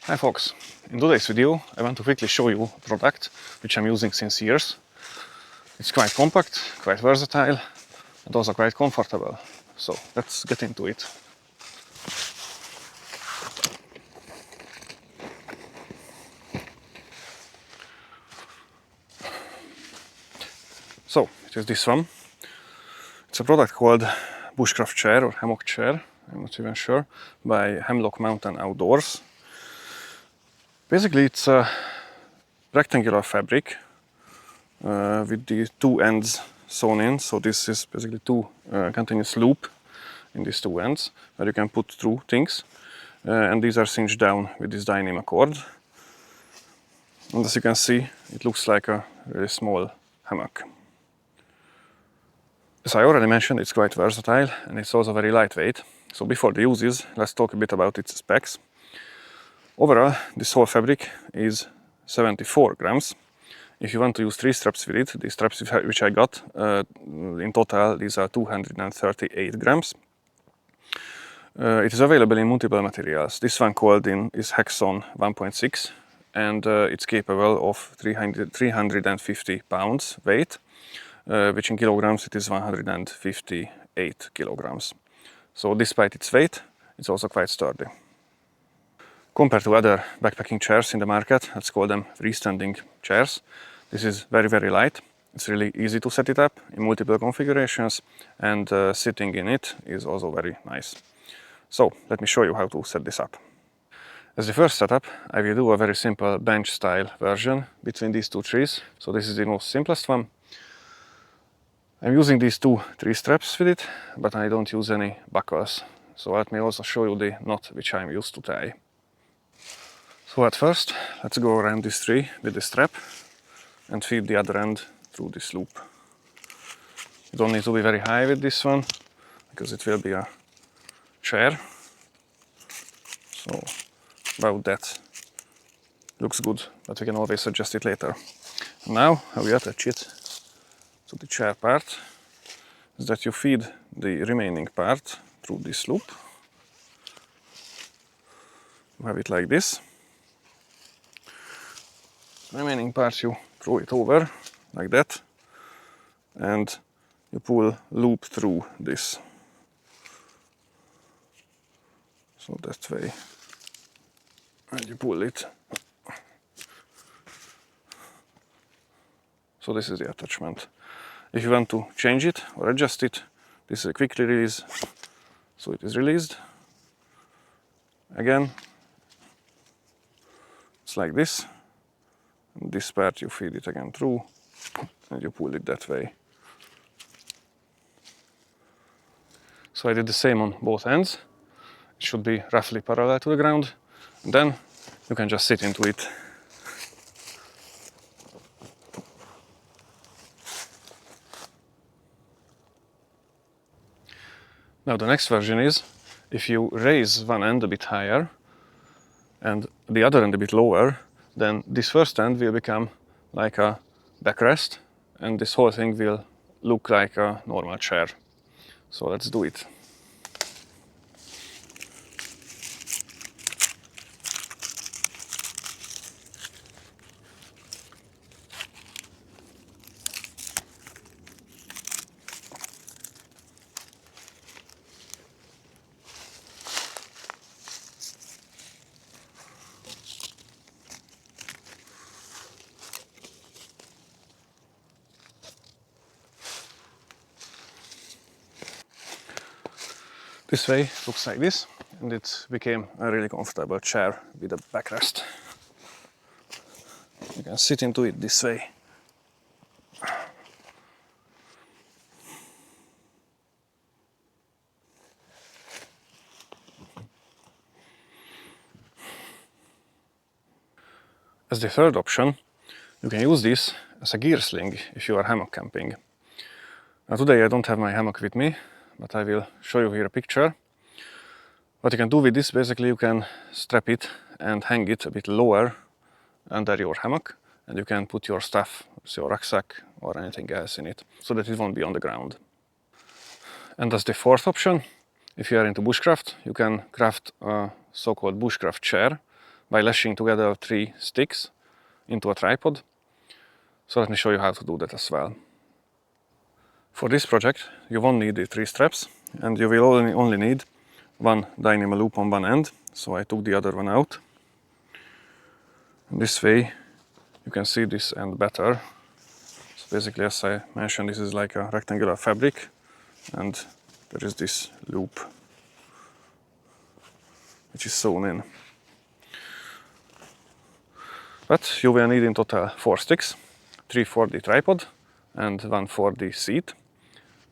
Hi folks, in today's video I want to quickly show you a product which I'm using since years. It's quite compact, quite versatile and also quite comfortable. So let's get into it. So it is this one. It's a product called Bushcraft Chair or Hammock Chair, I'm not even sure, by Hemlock Mountain Outdoors. Basically it's a rectangular fabric with the two ends sewn in. So this is basically two continuous loop in these two ends where you can put through things. And these are cinched down with this Dyneema cord. And as you can see, it looks like a really small hammock. As I already mentioned, it's quite versatile and it's also very lightweight. So before the uses, let's talk a bit about its specs. Overall, this whole fabric is 74 grams. If you want to use 3 straps with it, the straps which I got, in total these are 238 grams. It is available in multiple materials. This one called in is Hexon 1.6 and it's capable of 350 pounds weight, which in kilograms it is 158 kilograms. So despite its weight, it's also quite sturdy. Compared to other backpacking chairs in the market, let's call them freestanding chairs, this is very light. It's really easy to set it up in multiple configurations and sitting in it is also very nice. So let me show you how to set this up. As the first setup, I will do a very simple bench style version between these two trees. So this is the most simplest one. I'm using these two tree straps with it, but I don't use any buckles. So let me also show you the knot which I'm used to tie. So at first, let's go around this tree with the strap and feed the other end through this loop. You don't need to be very high with this one, because it will be a chair. So about that looks good, but we can always adjust it later. Now, how we attach it to the chair part is that you feed the remaining part through this loop. You have it like this. Remaining part you throw it over like that and you pull loop through this. So that way. And you pull it. So this is the attachment. If you want to change it or adjust it, this is a quick release. So it is released. Again, it's like this. And this part you feed it again through and you pull it that way. So I did the same on both ends. It should be roughly parallel to the ground. And then you can just sit into it. Now the next version is, if you raise one end a bit higher and the other end a bit lower, then this first end will become like a backrest and this whole thing will look like a normal chair. So let's do it. This way looks like this, and it became a really comfortable chair with a backrest. You can sit into it this way. As the third option, you can use this as a gear sling if you are hammock camping. Now today I don't have my hammock with me, but I will show you here a picture. What you can do with this, basically you can strap it and hang it a bit lower under your hammock, and you can put your stuff, your rucksack or anything else in it, so that it won't be on the ground. And as the fourth option, if you are into bushcraft, you can craft a so-called bushcraft chair by lashing together 3 sticks into a tripod. So let me show you how to do that as well. For this project you won't need the 3 straps, and you will only need one Dyneema loop on one end, so I took the other one out. And this way you can see this end better. So basically, as I mentioned, this is like a rectangular fabric, and there is this loop which is sewn in. But you will need in total 4 sticks, 3 for the tripod and 1 for the seat,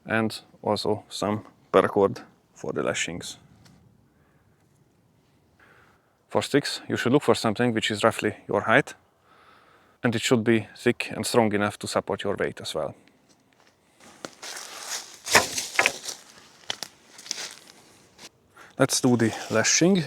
and also some paracord for the lashings. For sticks, you should look for something which is roughly your height, and it should be thick and strong enough to support your weight as well. Let's do the lashing.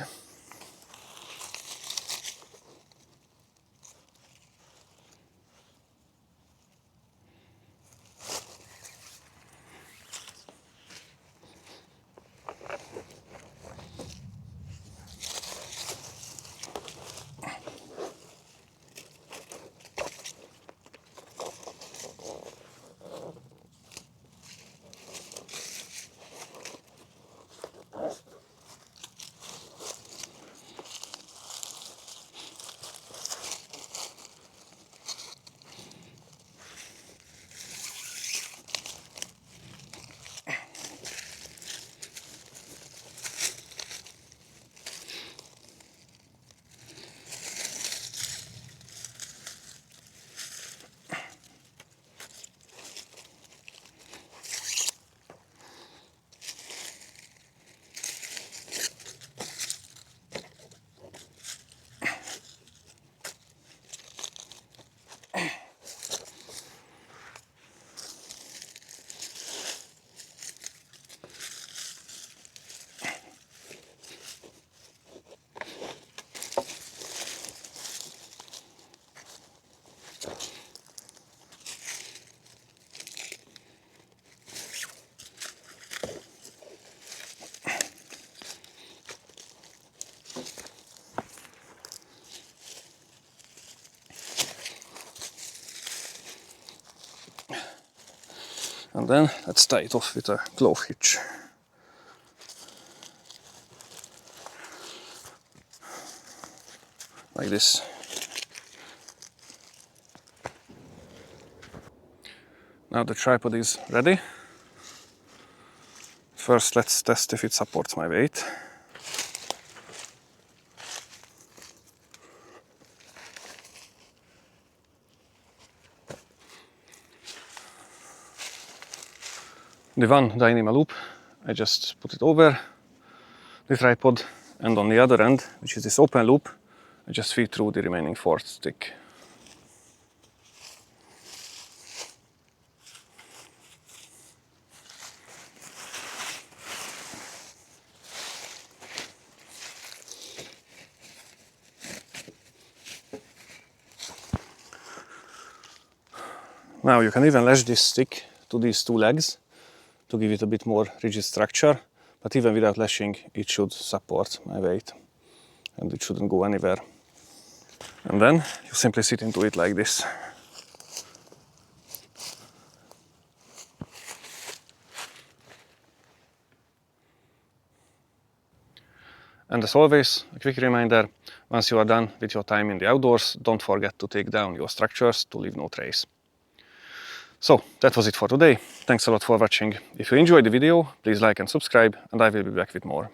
And then let's tie it off with a glove hitch. Like this. Now the tripod is ready. First, let's test if it supports my weight. The one Dyneema loop, I just put it over the tripod, and on the other end, which is this open loop, I just feed through the remaining 4th stick. Now you can even lash this stick to these 2 legs to give it a bit more rigid structure, but even without lashing it should support my weight and it shouldn't go anywhere. And then you simply sit into it like this. And as always, a quick reminder, once you are done with your time in the outdoors, don't forget to take down your structures to leave no trace. So, that was it for today. Thanks a lot for watching. If you enjoyed the video, please like and subscribe, and I will be back with more.